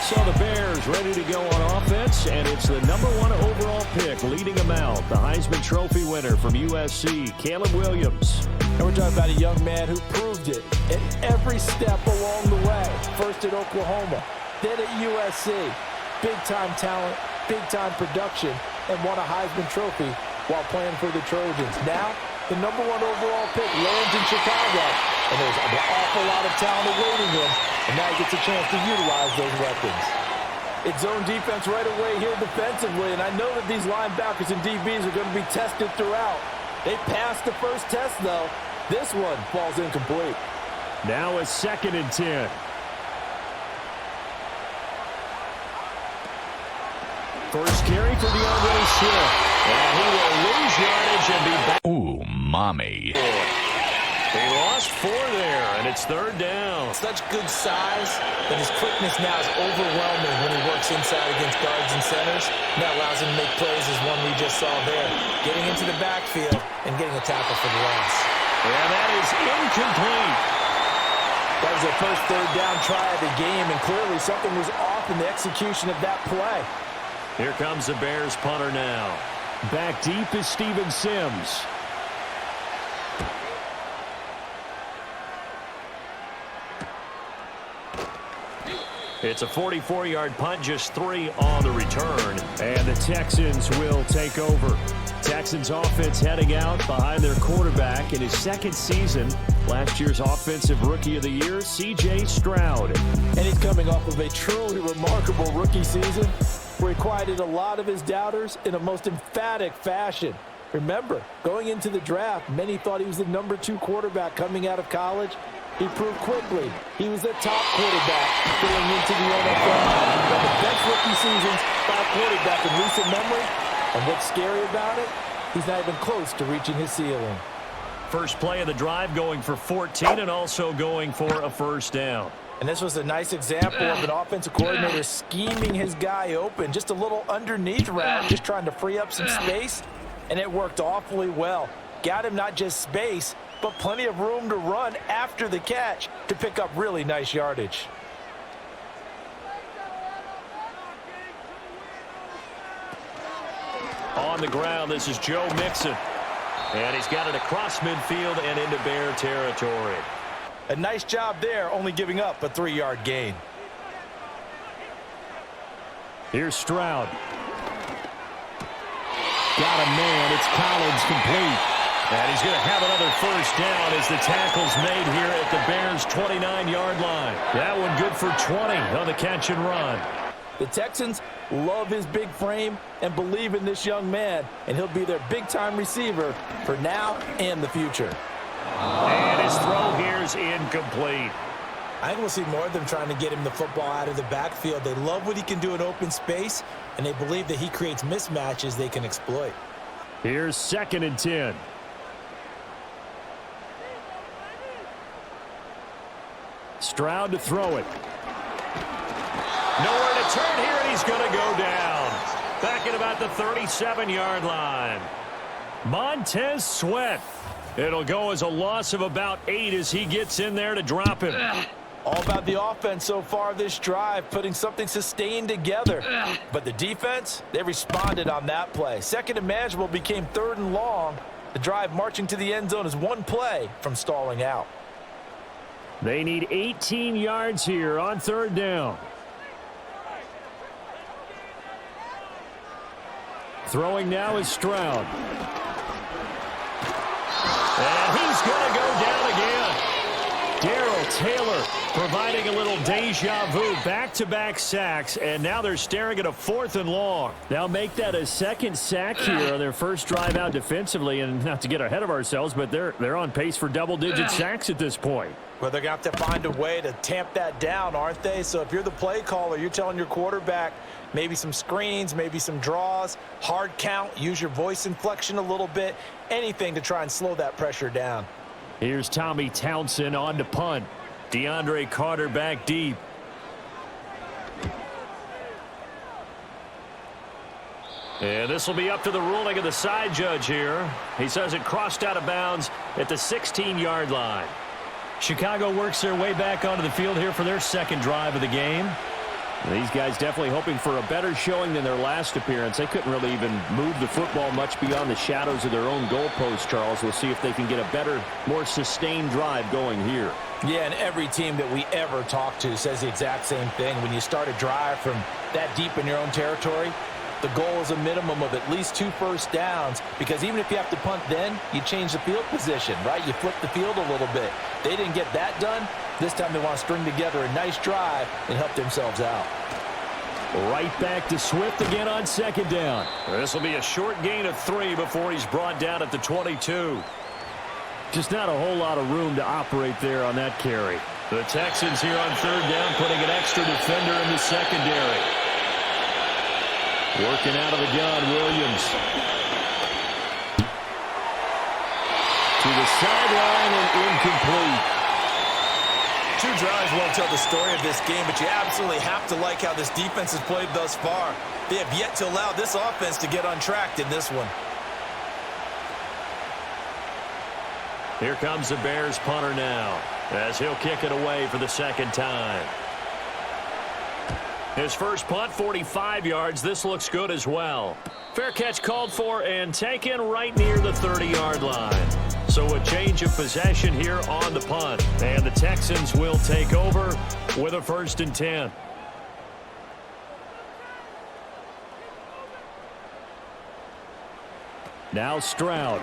So the Bears ready to go on offense, and it's the #1 overall pick leading them out, the Heisman Trophy winner from USC, Caleb Williams. And we're talking about a young man who proved it at every step along the way. First at Oklahoma, then at USC. Big-time talent, big-time production, and won a Heisman Trophy while playing for the Trojans. Now, the #1 overall pick lands in Chicago, and there's an awful lot of talent awaiting him, and now he gets a chance to utilize those weapons. It's zone defense right away here defensively, and I know that these linebackers and DBs are going to be tested throughout. They passed the first test, though. This one falls incomplete. Now a 2nd and 10. First carry for DeAndre Swift. And he will lose yardage and be back. Ooh, mommy. They lost 4 there, and it's 3rd down. Such good size, but his quickness now is overwhelming when he works inside against guards and centers. And that allows him to make plays as one we just saw there, getting into the backfield and getting a tackle for the loss. And that is incomplete. That was their first 3rd down try of the game, and clearly something was off in the execution of that play. Here comes the Bears punter now. Back deep is Steven Sims. It's a 44-yard punt, just 3 on the return. And the Texans will take over. Texans offense heading out behind their quarterback in his 2nd season. Last year's Offensive Rookie of the Year, C.J. Stroud. And he's coming off of a truly remarkable rookie season where he quieted a lot of his doubters in a most emphatic fashion. Remember, going into the draft, many thought he was the #2 quarterback coming out of college. He proved quickly he was the top quarterback going into the NFL. But the best rookie seasons by a quarterback in recent memory. And what's scary about it, he's not even close to reaching his ceiling. First play of the drive going for 14 and also going for a 1st down. And this was a nice example of an offensive coordinator scheming his guy open. Just a little underneath route, just trying to free up some space. And it worked awfully well. Got him not just space, but plenty of room to run after the catch to pick up really nice yardage. On the ground, this is Joe Mixon. And he's got it across midfield and into Bear territory. A nice job there, only giving up a 3-yard gain. Here's Stroud. Got a man. It's Collins complete. And he's going to have another 1st down as the tackle's made here at the Bears' 29-yard line. That one good for 20 on the catch and run. The Texans love his big frame and believe in this young man, and he'll be their big-time receiver for now and the future. And his throw here is incomplete. I think we'll see more of them trying to get him the football out of the backfield. They love what he can do in open space, and they believe that he creates mismatches they can exploit. Here's 2nd and 10. Stroud to throw it. Nowhere to turn here, and he's going to go down. Back at about the 37-yard line. Montez Sweat. It'll go as a loss of about 8 as he gets in there to drop him. All about the offense so far this drive, putting something sustained together. But the defense, they responded on that play. 2nd and manageable became 3rd and long. The drive marching to the end zone is 1 play from stalling out. They need 18 yards here on 3rd down. Throwing now is Stroud. And he's going to go down again. Darrell Taylor providing a little deja vu. Back-to-back sacks, and now they're staring at a 4th and long. They'll make that a 2nd sack here on their first drive out defensively, and not to get ahead of ourselves, but they're on pace for double-digit sacks at this point. Well, they're going to have to find a way to tamp that down, aren't they? So if you're the play caller, you're telling your quarterback maybe some screens, maybe some draws, hard count, use your voice inflection a little bit, anything to try and slow that pressure down. Here's Tommy Townsend on to punt. DeAndre Carter back deep. And this will be up to the ruling of the side judge here. He says it crossed out of bounds at the 16-yard line. Chicago works their way back onto the field here for their 2nd drive of the game. These guys definitely hoping for a better showing than their last appearance. They couldn't really even move the football much beyond the shadows of their own goalpost, Charles. We'll see if they can get a better, more sustained drive going here. Yeah, and every team that we ever talk to says the exact same thing. When you start a drive from that deep in your own territory, the goal is a minimum of at least 2 first downs, because even if you have to punt then, you change the field position, right? You flip the field a little bit. They didn't get that done. This time they want to string together a nice drive and help themselves out. Right back to Swift again on second down. This will be a short gain of 3 before he's brought down at the 22. Just not a whole lot of room to operate there on that carry. The Texans here on third down, putting an extra defender in the secondary. Working out of the gun, Williams. To the sideline and incomplete. 2 drives won't tell the story of this game, but you absolutely have to like how this defense has played thus far. They have yet to allow this offense to get untracked in this one. Here comes the Bears punter now, as he'll kick it away for the second time. His first punt, 45 yards. This looks good as well. Fair catch called for and taken right near the 30-yard line. So a change of possession here on the punt. And the Texans will take over with a 1st and 10. Now Stroud.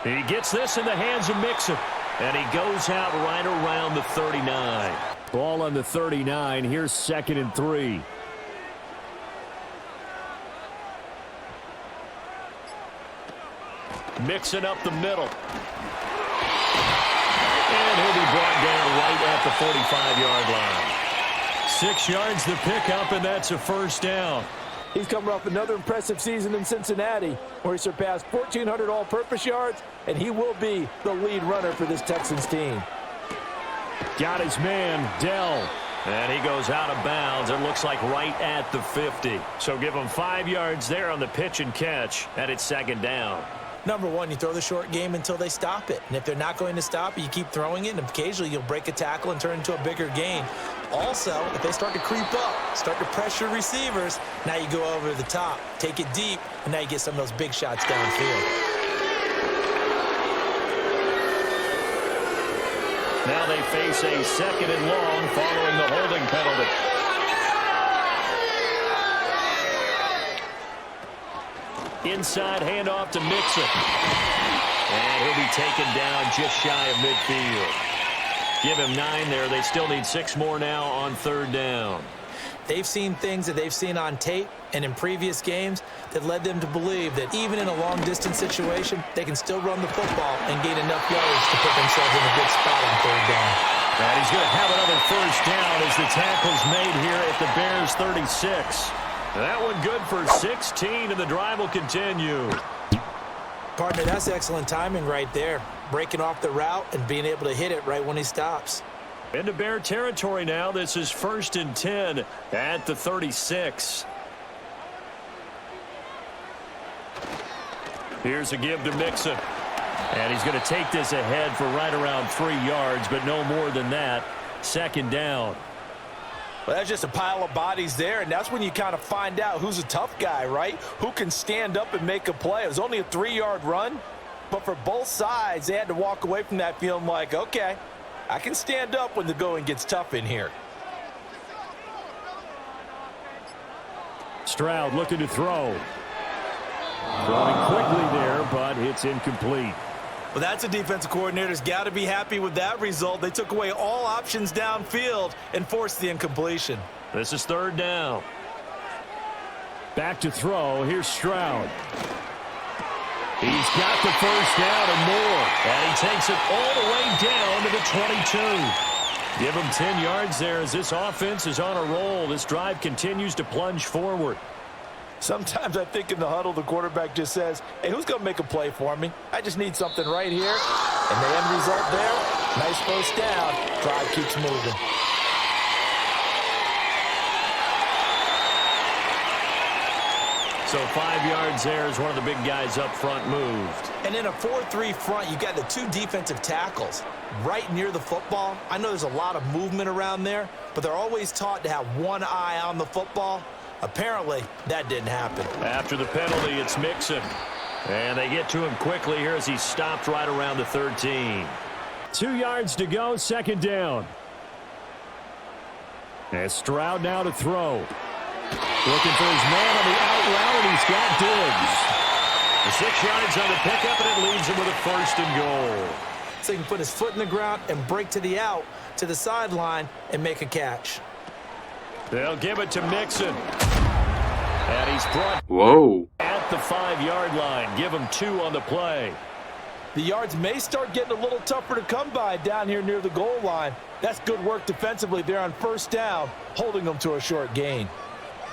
He gets this in the hands of Mixon. And he goes out right around the 39. Ball on the 39. Here's 2nd and 3. Mixing up the middle. And he'll be brought down right at the 45-yard line. 6 yards the pickup, and that's a 1st down. He's coming off another impressive season in Cincinnati, where he surpassed 1,400 all-purpose yards, and he will be the lead runner for this Texans team. Got his man, Dell. And he goes out of bounds. It looks like right at the 50. So give him 5 yards there on the pitch and catch, and it's 2nd down. Number one, you throw the short game until they stop it. And if they're not going to stop it, you keep throwing it, and occasionally you'll break a tackle and turn into a bigger gain. Also, if they start to creep up, start to pressure receivers, now you go over the top, take it deep, and now you get some of those big shots downfield. Now they face a 2nd and long following the holding penalty. Inside handoff to Mixon. And he'll be taken down just shy of midfield. Give him 9 there. They still need 6 more now on 3rd down. They've seen things that they've seen on tape and in previous games that led them to believe that even in a long-distance situation, they can still run the football and gain enough yardage to put themselves in a good spot on 3rd down. And he's going to have another 1st down as the tackle's made here at the Bears' 36. That one good for 16, and the drive will continue. Partner, that's excellent timing right there. Breaking off the route and being able to hit it right when he stops. Into Bear territory now. This is 1st and 10 at the 36. Here's a give to Mixon. And he's going to take this ahead for right around 3 yards, but no more than that. 2nd down. Well, that's just a pile of bodies there, and that's when you kind of find out who's a tough guy, right? Who can stand up and make a play. It was only a 3-yard run, but for both sides, they had to walk away from that feeling like, okay, I can stand up when the going gets tough in here. Stroud looking to throw. Throwing quickly there, but it's incomplete. Well, that's a defensive coordinator's got to be happy with that result. They took away all options downfield and forced the incompletion. This is 3rd down. Back to throw. Here's Stroud. He's got the 1st down and more. And he takes it all the way down to the 22. Give him 10 yards there as this offense is on a roll. This drive continues to plunge forward. Sometimes I think in the huddle, the quarterback just says, hey, who's going to make a play for me? I just need something right here. And the end result there, nice 1st down. Drive keeps moving. So 5 yards there as one of the big guys up front moved. And in a 4-3 front, you got the 2 defensive tackles right near the football. I know there's a lot of movement around there, but they're always taught to have one eye on the football. Apparently, that didn't happen. After the penalty, it's Mixon. And they get to him quickly here as he stopped right around the 13. 2 yards to go, second down. And Stroud now to throw. Looking for his man on the out route, and he's got Diggs. 6 yards on the pickup, and it leaves him with a first and goal. So he can put his foot in the ground and break to the out, to the sideline, and make a catch. They'll give it to Mixon. And he's brought at the 5-yard line. Give him 2 on the play. The yards may start getting a little tougher to come by down here near the goal line. That's good work defensively there on first down, holding them to a short gain.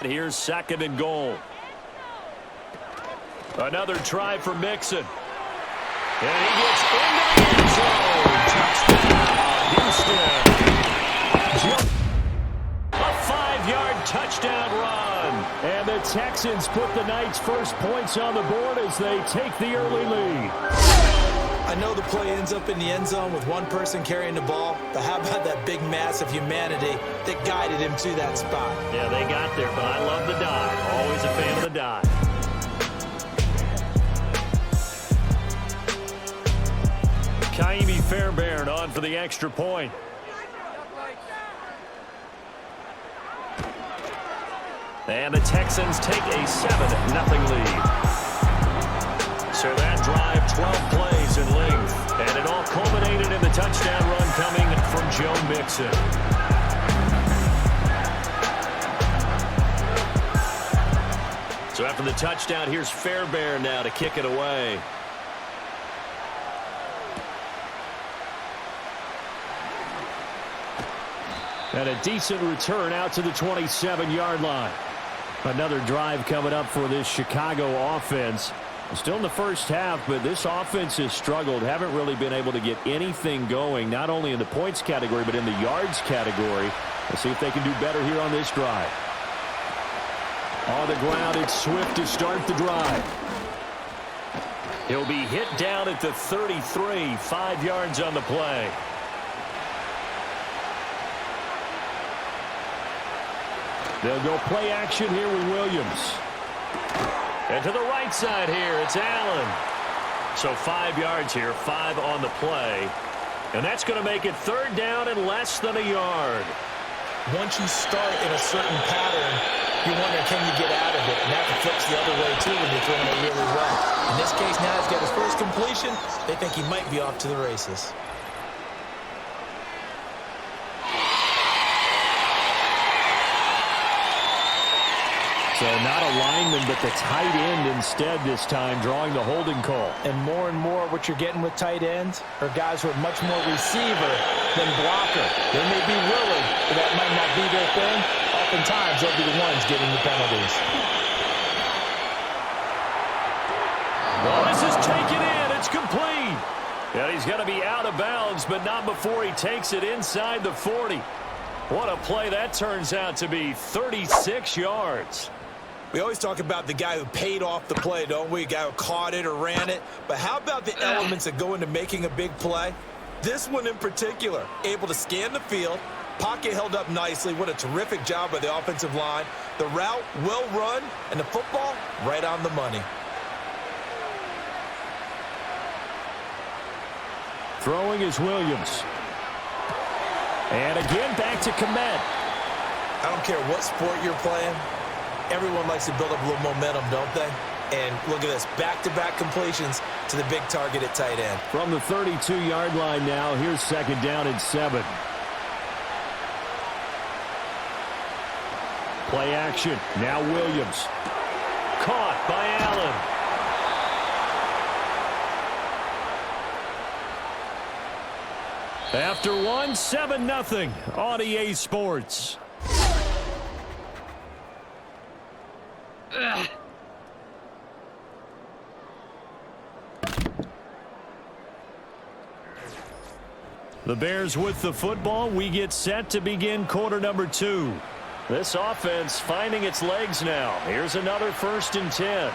Here's second and goal. Another try for Mixon. And he gets into the end zone. Touchdown, Houston. A 5-yard touchdown run. And the Texans put the Knights' first points on the board as they take the early lead. I know the play ends up in the end zone with one person carrying the ball, but how about that big mass of humanity that guided him to that spot? Yeah, they got there, but I love the dive. Always a fan of the dive. Kaimi Fairbairn on for the extra point. And the Texans take a 7-0 lead. So that drive, 12 plays in length. And it all culminated in the touchdown run coming from Joe Mixon. So after the touchdown, here's Fairbairn now to kick it away. And a decent return out to the 27-yard line. Another drive coming up for this Chicago offense. Still in the first half, but this offense has struggled. Haven't really been able to get anything going, not only in the points category, but in the yards category. Let's see if they can do better here on this drive. On the ground, it's Swift to start the drive. He'll be hit down at the 33, 5 yards on the play. They'll go play action here with Williams. And to the right side here, it's Allen. So 5 yards here, 5 on the play. And that's going to make it third down and less than a yard. Once you start in a certain pattern, you wonder, can you get out of it? And that flips the other way, too, when you're throwing it really well. In this case, now he's got his first completion. They think he might be off to the races. So not a lineman, but the tight end instead this time, drawing the holding call. And more what you're getting with tight ends are guys who are much more receiver than blocker. They may be willing, but that might not be their thing. Oftentimes, they'll be the ones getting the penalties. Well, this is taken in. It's complete. And he's going to be out of bounds, but not before he takes it inside the 40. What a play that turns out to be, 36 yards. We always talk about the guy who paid off the play, don't we? A guy who caught it or ran it. But how about the elements that go into making a big play? This one in particular, able to scan the field, pocket held up nicely. What a terrific job by the offensive line. The route well run, and the football right on the money. Throwing is Williams. And again, back to Komet. I don't care what sport you're playing. Everyone likes to build up a little momentum, don't they? And look at this, back-to-back completions to the big target at tight end. From the 32-yard line now, here's second down and 7. Play action. Now Williams. Caught by Allen. After one, 7-0 on EA Sports. The Bears with the football. We get set to begin quarter number 2. This offense finding its legs now. Here's another 1st and 10.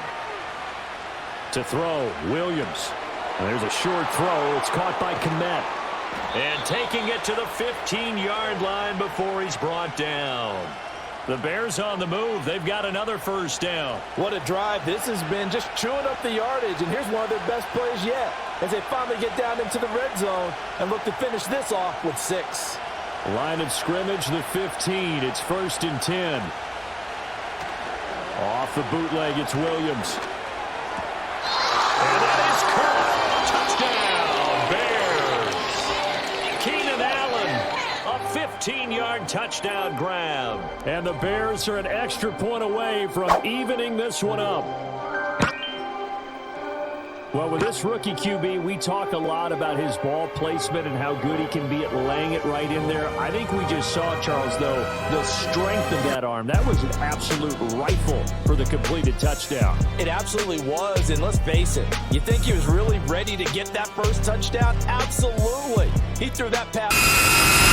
To throw, Williams. And there's a short throw. It's caught by Kmet. And taking it to the 15-yard line before he's brought down. The Bears on the move. They've got another 1st down. What a drive. This has been just chewing up the yardage. And here's one of their best plays yet as they finally get down into the red zone and look to finish this off with 6. Line of scrimmage, the 15. It's 1st and 10. Off the bootleg, it's Williams. And that is caught. Touchdown, Bears. Keenan Allen, a 15-yard touchdown grab. And the Bears are an extra point away from evening this one up. Well, with this rookie QB, we talk a lot about his ball placement and how good he can be at laying it right in there. I think we just saw, Charles, though, the strength of that arm. That was an absolute rifle for the completed touchdown. It absolutely was, and let's face it, you think he was really ready to get that first touchdown? Absolutely. He threw that pass.